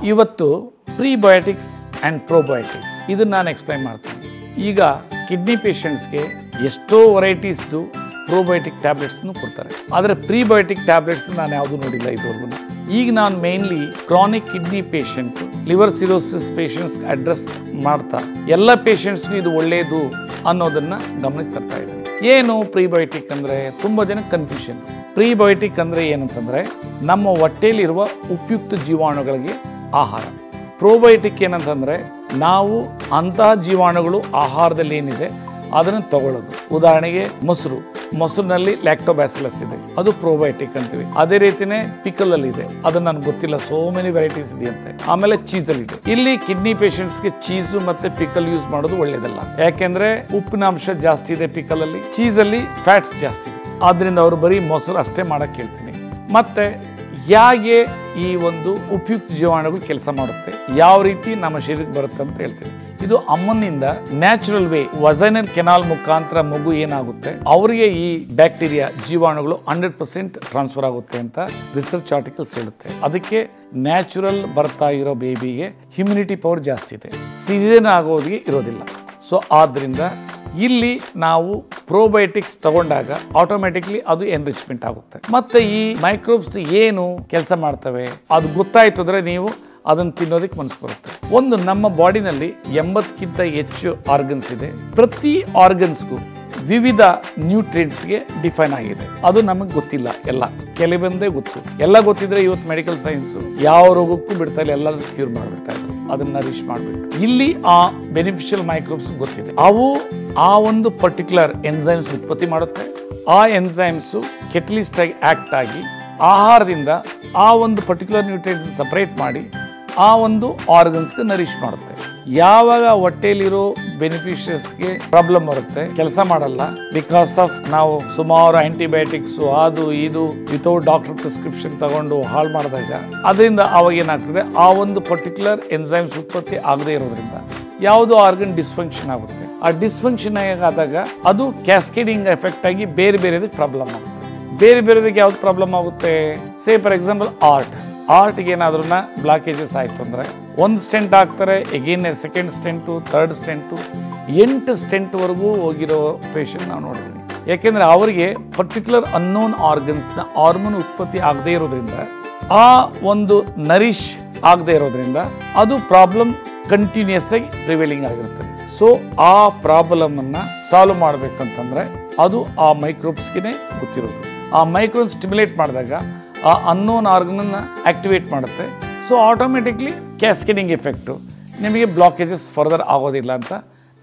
ಇವತ್ತು prebiotics and probiotics ಇದನ್ನು ನಾನು ಎಕ್ಸ್ಪ್ಲೈನ್ ಮಾಡ್ತೀನಿ. ಈಗ ಕಿಡ್ನಿ ಪೇಷಂಟ್ಸ್ಗೆ ಎಷ್ಟೋ ವೆರೈಟೀಸ್ದು ಪ್ರೋಬಯೋಟಿಕ್ ಟ್ಯಾಬ್ಲೆಟ್ಸ್ನು ಕೊಡ್ತಾರೆ, ಆದರೆ ಪ್ರೀಬಯೋಟಿಕ್ ಟ್ಯಾಬ್ಲೆಟ್ಸ್ ನಾನು ಯಾವುದೂ ನೋಡಿಲ್ಲ ಇದುವರೆಗೂ. ಈಗ ನಾನು mainly chronic kidney patient, liver cirrhosis ಪೇಷಂಟ್ಸ್ಗೆ ಅಡ್ರೆಸ್ ಮಾಡ್ತಾ ಎಲ್ಲ ಪೇಷಂಟ್ಸ್ಗೂ ಇದು ಒಳ್ಳೆಯದು ಅನ್ನೋದನ್ನು ಗಮನಕ್ಕೆ ತರ್ತಾ ಇದ್ದೀನಿ. ಏನು ಪ್ರೀಬಯೋಟಿಕ್ ಅಂದರೆ ತುಂಬ ಜನಕ್ಕೆ ಕನ್ಫ್ಯೂಷನ್. ಪ್ರೀಬಯೋಟಿಕ್ ಅಂದರೆ ಏನಂತಂದರೆ ನಮ್ಮ ಹೊಟ್ಟೆಯಲ್ಲಿರುವ ಉಪಯುಕ್ತ ಜೀವಾಣುಗಳಿಗೆ ಆಹಾರ. ಪ್ರೋಬಯೋಟಿಕ್ ಏನಂತಂದರೆ ನಾವು ಅಂತಹ ಜೀವಾಣುಗಳು ಆಹಾರದಲ್ಲಿ ಏನಿದೆ ಅದನ್ನು ತಗೊಳ್ಳೋದು. ಉದಾಹರಣೆಗೆ ಮೊಸರಿನಲ್ಲಿ ಲ್ಯಾಕ್ಟೋಬ್ಯಾಸಿಲಸ್ ಇದೆ, ಅದು ಪ್ರೋಬಯೋಟಿಕ್ ಅಂತೀವಿ. ಅದೇ ರೀತಿನೇ ಪಿಕಲಲ್ಲಿ ಇದೆ, ಅದು ನನಗೆ ಗೊತ್ತಿಲ್ಲ, ಸೋ ಮೆನಿ ವೆರೈಟೀಸ್ ಇದೆಯಂತೆ. ಆಮೇಲೆ ಚೀಸಲ್ಲಿ ಇದೆ. ಇಲ್ಲಿ ಕಿಡ್ನಿ ಪೇಷಂಟ್ಸ್ಗೆ ಚೀಸು ಮತ್ತೆ ಪಿಕಲ್ ಯೂಸ್ ಮಾಡೋದು ಒಳ್ಳೇದಲ್ಲ, ಯಾಕೆಂದ್ರೆ ಉಪ್ಪಿನಾಂಶ ಜಾಸ್ತಿ ಇದೆ ಪಿಕಲಲ್ಲಿ, ಚೀಸಲ್ಲಿ ಫ್ಯಾಟ್ಸ್ ಜಾಸ್ತಿ ಇದೆ. ಆದ್ರಿಂದ ಅವರು ಬರೀ ಮೊಸರು ಅಷ್ಟೇ ಮಾಡಕ್ಕೆ ಹೇಳ್ತೀನಿ. ಮತ್ತೆ ಹೇಗೆ ಈ ಒಂದು ಉಪಯುಕ್ತ ಜೀವಾಣುಗಳು ಕೆಲಸ ಮಾಡುತ್ತೆ, ಯಾವ ರೀತಿ ನಮ್ಮ ಶರೀರಕ್ಕೆ ಬರುತ್ತೆ ಅಂತ ಹೇಳ್ತೀನಿ. ಇದು ಅಮ್ಮನಿಂದ ನ್ಯಾಚುರಲ್ ವೇ ವಜೈನಲ್ ಕೆನಾಲ್ ಮುಖಾಂತರ ಮಗು ಏನಾಗುತ್ತೆ ಅವರಿಗೆ ಈ ಬ್ಯಾಕ್ಟೀರಿಯಾ ಜೀವಾಣುಗಳು 100% ಟ್ರಾನ್ಸ್ಫರ್ ಆಗುತ್ತೆ ಅಂತ ರಿಸರ್ಚ್ ಆರ್ಟಿಕಲ್ಸ್ ಹೇಳುತ್ತೆ. ಅದಕ್ಕೆ ನ್ಯಾಚುರಲ್ ಬರ್ತಾ ಇರೋ ಬೇಬಿಗೆ ಇಮ್ಯುನಿಟಿ ಪವರ್ ಜಾಸ್ತಿ ಇದೆ, ಸೀಸನ್ ಆಗೋದಿಗೆ ಇರೋದಿಲ್ಲ. ಸೊ ಆದ್ರಿಂದ ಇಲ್ಲಿ ನಾವು ಪ್ರೋಬಯೋಟಿಕ್ಸ್ ತಗೊಂಡಾಗ ಆಟೋಮೆಟಿಕ್ಲಿ ಅದು ಎನ್ರಿಚ್ಮೆಂಟ್ ಆಗುತ್ತೆ. ಮತ್ತೆ ಈ ಮೈಕ್ರೋಬ್ಸ್ ಏನು ಕೆಲಸ ಮಾಡ್ತವೆ ಅದು ಗೊತ್ತಾಯ್ತು ಅಂದ್ರೆ ನೀವು ಅದನ್ನು ತಿನ್ನೋದಕ್ಕೆ ಮನಸ್ಸು ಬರುತ್ತೆ. ಒಂದು, ನಮ್ಮ ಬಾಡಿನಲ್ಲಿ 80ಕ್ಕಿಂತ ಹೆಚ್ಚು ಆರ್ಗನ್ಸ್ ಇದೆ. ಪ್ರತಿ ಆರ್ಗನ್ಸ್ಗೂ ವಿವಿಧ ನ್ಯೂಟ್ರಿಯೆಂಟ್ಸ್ಗೆ ಡಿಫೈನ್ ಆಗಿದೆ. ಅದು ನಮಗೆ ಗೊತ್ತಿಲ್ಲ, ಎಲ್ಲ ಕೆಲವೊಂದೇ ಗೊತ್ತು. ಎಲ್ಲ ಗೊತ್ತಿದ್ರೆ ಇವತ್ತು ಮೆಡಿಕಲ್ ಸೈನ್ಸ್ ಯಾವ ರೋಗಕ್ಕೂ ಬಿಡ್ತಾ ಇಲ್ಲ, ಎಲ್ಲರೂ ಕ್ಯೂರ್ ಮಾಡಿಬಿಡ್ತಾ ಇದ್ರು, ಅದನ್ನ ನರಿಶ್ ಮಾಡಿಬಿಟ್ಟು. ಇಲ್ಲಿ ಆ ಬೆನಿಫಿಷಿಯಲ್ ಮೈಕ್ರೋಬ್ಸ್ ಗೊತ್ತಿದೆ, ಅವು ಆ ಒಂದು ಪರ್ಟಿಕ್ಯುಲರ್ ಎನ್ಸೈಮ್ಸ್ ಉತ್ಪತ್ತಿ ಮಾಡುತ್ತೆ. ಆ ಎನ್ಸೈಮ್ಸು ಕೆಟಲಿಸ್ಟ್ ಆಗಿ ಆಕ್ಟ್ ಆಗಿ ಆಹಾರದಿಂದ ಆ ಒಂದು ಪರ್ಟಿಕ್ಯುಲರ್ ನ್ಯೂಟ್ರಿಯೆಂಟ್ಸ್ ಸಪರೇಟ್ ಮಾಡಿ ಆ ಒಂದು ಆರ್ಗನ್ಸ್ಗೆ ನರಿಶ್ ಮಾಡುತ್ತೆ. ಯಾವಾಗ ಹೊಟ್ಟೆಯಲ್ಲಿರೋ ಬೆನಿಫಿಷಿಯರ್ಸ್ಗೆ ಪ್ರಾಬ್ಲಮ್ ಬರುತ್ತೆ, ಕೆಲಸ ಮಾಡಲ್ಲ, ಬಿಕಾಸ್ ಆಫ್ ನಾವು ಸುಮಾರು ಆಂಟಿಬಯೋಟಿಕ್ಸು ಅದು ಇದು ವಿತೌಟ್ ಡಾಕ್ಟರ್ ಪ್ರಿಸ್ಕ್ರಿಪ್ಷನ್ ತಗೊಂಡು ಹಾಳು ಮಾಡಿದಾಗ ಅದರಿಂದ ಅವಾಗ ಏನಾಗ್ತದೆ, ಆ ಒಂದು ಪರ್ಟಿಕ್ಯುಲರ್ ಎನ್ಸೈಮ್ಸ್ ಉತ್ಪತ್ತಿ ಆಗದೆ ಇರೋದ್ರಿಂದ ಯಾವುದೋ ಆರ್ಗನ್ ಡಿಸ್ಫಂಕ್ಷನ್ ಆಗುತ್ತೆ. ಆ ಡಿಸ್ಫಂಕ್ಷನ್ ಆದಾಗ ಅದು ಕ್ಯಾಸ್ಕೇಡಿಂಗ್ ಎಫೆಕ್ಟ್ ಆಗಿ ಬೇರೆ ಬೇರೆದಕ್ಕೆ ಪ್ರಾಬ್ಲಮ್ ಆಗುತ್ತೆ. ಬೇರೆ ಬೇರೆದಕ್ಕೆ ಯಾವ್ದು ಪ್ರಾಬ್ಲಮ್ ಆಗುತ್ತೆ, ಸೇ ಫಾರ್ ಎಕ್ಸಾಂಪಲ್ ಆರ್ಟ್ಗೆ ಏನಾದ್ರೂ ಬ್ಲಾಕೇಜಸ್ ಆಯಿತು ಅಂದರೆ ಒಂದು ಸ್ಟೆಂಟ್ ಹಾಕ್ತಾರೆ, again second stent, third stent, 8 ಸ್ಟೆಂಟ್ವರೆಗೂ ಹೋಗಿರೋ ಪೇಷಂಟ್ ನಾವು ನೋಡಿದ್ದೀವಿ. ಯಾಕೆಂದರೆ ಅವರಿಗೆ ಪರ್ಟಿಕ್ಯುಲರ್ ಅನ್ನೋನ್ ಆರ್ಗನ್ಸ್ನ ಹಾರ್ಮೋನ್ ಉತ್ಪತ್ತಿ ಆಗದೇ ಇರೋದ್ರಿಂದ, ಆ ಒಂದು ನರಿಶ್ ಆಗದೆ ಇರೋದ್ರಿಂದ ಅದು ಪ್ರಾಬ್ಲಮ್ ಕಂಟಿನ್ಯೂಸ್ ಆಗಿ ಪ್ರಿವೇಲಿಂಗ್ ಆಗಿರುತ್ತೆ. ಸೊ ಆ ಪ್ರಾಬ್ಲಮನ್ನು ಸಾಲ್ವ್ ಮಾಡಬೇಕಂತಂದರೆ ಅದು ಆ ಮೈಕ್ರೋಬ್ಸ್ಗೆ ಗೊತ್ತಿರೋದು. ಆ ಮೈಕ್ರೋನ್ ಸ್ಟಿಮ್ಯುಲೇಟ್ ಮಾಡಿದಾಗ ಆ ಅನ್ನೋನ್ ಆರ್ಗನನ್ನು ಆಕ್ಟಿವೇಟ್ ಮಾಡುತ್ತೆ. ಸೊ ಆಟೋಮೆಟಿಕ್ಲಿ ಕ್ಯಾಸ್ಕೇಡಿಂಗ್ ಎಫೆಕ್ಟು, ನಿಮಗೆ ಬ್ಲಾಕೇಜಸ್ ಫರ್ದರ್ ಆಗೋದಿಲ್ಲ ಅಂತ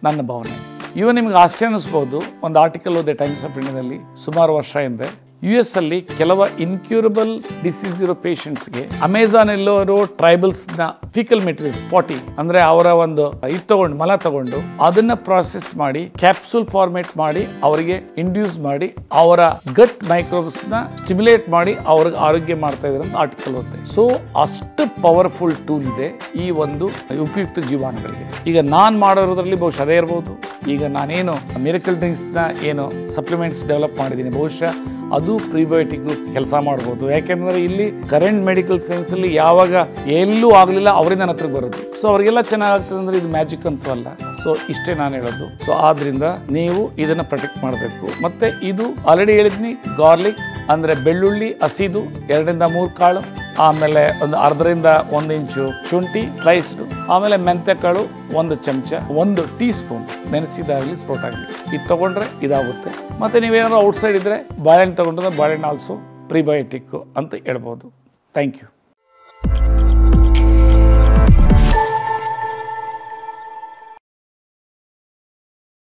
ನನ್ನ ಭಾವನೆ. ಇವನ್ ನಿಮ್ಗೆ ಆಶ್ಚರ್ಯ ಅನ್ನಿಸ್ಬೋದು, ಒಂದು ಆರ್ಟಿಕಲ್ ಓದಿದೆ ಟೈಮ್ಸ್ ಆಫ್ ಇಂಡಿಯಾದಲ್ಲಿ ಸುಮಾರು ವರ್ಷ ಹಿಂದೆ. US ಅಲ್ಲಿ ಕೆಲವು ಇನ್ಕ್ಯೂರಬಲ್ ಡಿಸೀಸ್ ಇರೋ ಪೇಷಂಟ್ಸ್ಗೆ ಅಮೆಝಾನ್ ಎಲ್ಲೋ ಟ್ರೈಬಲ್ಸ್ನ ಫಿಕಲ್ ಮೆಟೀರಿಯಲ್ಸ್ ಪಾಟಿ ಅಂದರೆ ಅವರ ಒಂದು ತಗೊಂಡು ಮಲ ತಗೊಂಡು ಅದನ್ನ ಪ್ರಾಸೆಸ್ ಮಾಡಿ ಕ್ಯಾಪ್ಸೂಲ್ ಫಾರ್ಮೇಟ್ ಮಾಡಿ ಅವರಿಗೆ ಇಂಡ್ಯೂಸ್ ಮಾಡಿ ಅವರ ಗಟ್ ಮೈಕ್ರೋಬ್ಸ್ನ ಸ್ಟಿಮ್ಯುಲೇಟ್ ಮಾಡಿ ಅವ್ರಿಗೆ ಆರೋಗ್ಯ ಮಾಡ್ತಾ ಇದ್ದಾರೆ ಅಂತ ಆರ್ಟಿಕಲ್ ಓದಿದೆ. ಸೊ ಅಷ್ಟು ಪವರ್ಫುಲ್ ಟೂಲ್ ಇದೆ ಈ ಒಂದು ಉಪಯುಕ್ತ ಜೀವಾಣುಗಳಿಗೆ. ಈಗ ನಾನು ಮಾಡೋದ್ರಲ್ಲಿ ಬಹುಶಃ ಅದೇ ಇರ್ಬೋದು. ಈಗ ನಾನೇನು ಮಿರಕಲ್ ಡ್ರಿಂಕ್ಸ್ನ ಏನು ಸಪ್ಲಿಮೆಂಟ್ಸ್ ಡೆವಲಪ್ ಮಾಡಿದ್ದೀನಿ, ಬಹುಶಃ ಅದು ಪ್ರೀಬಯೋಟಿಕ್ ಕೆಲಸ ಮಾಡ್ಬೋದು. ಯಾಕೆಂದ್ರೆ ಇಲ್ಲಿ ಕರೆಂಟ್ ಮೆಡಿಕಲ್ ಸೈನ್ಸಲ್ಲಿ ಯಾವಾಗ ಎಲ್ಲೂ ಆಗಲಿಲ್ಲ ಅವರಿಂದ ನನ್ನ ಹತ್ರಕ್ಕೆ ಬರೋದು. ಸೊ ಅವರಿಗೆಲ್ಲ ಚೆನ್ನಾಗಾಗ್ತದೆ ಅಂದರೆ ಇದು ಮ್ಯಾಜಿಕ್ ಅಂತೂ ಅಲ್ಲ. ಸೊ ಇಷ್ಟೇ ನಾನು ಹೇಳೋದು. ಸೊ ಆದ್ರಿಂದ ನೀವು ಇದನ್ನ ಪ್ರೊಟೆಕ್ಟ್ ಮಾಡಬೇಕು. ಮತ್ತೆ ಇದು ಆಲ್ರೆಡಿ ಹೇಳಿದ್ನಿ, ಗಾರ್ಲಿಕ್ ಅಂದರೆ ಬೆಳ್ಳುಳ್ಳಿ ಹಸಿದು 2 ರಿಂದ 3 ಕಾಳು, ಆಮೇಲೆ ಒಂದು 1/2 ರಿಂದ 1 ಇಂಚು ಶುಂಠಿ ಸ್ಲೈಸ್ಡು, ಆಮೇಲೆ ಮೆಂತ್ಯಕಾಳು 1 ಚಮಚ, 1 ಟೀ ಸ್ಪೂನ್ ನೆನೆಸಿದಾಗಲಿ ಸ್ಪ್ರೌಟ್ ಆಗಲಿ, ಇದು ತಗೊಂಡ್ರೆ ಇದಾಗುತ್ತೆ. ಮತ್ತು ನೀವೇನಾದ್ರು ಔಟ್ಸೈಡ್ ಇದ್ದರೆ ಬಾಳೆಹಣ್ಣು ತಗೊಂಡ್ರೆ ಬಾಳೆಹಣ್ಣು ಆಲ್ಸೋ ಪ್ರೀಬಯೋಟಿಕ್ ಅಂತ ಹೇಳ್ಬೋದು. Thank you.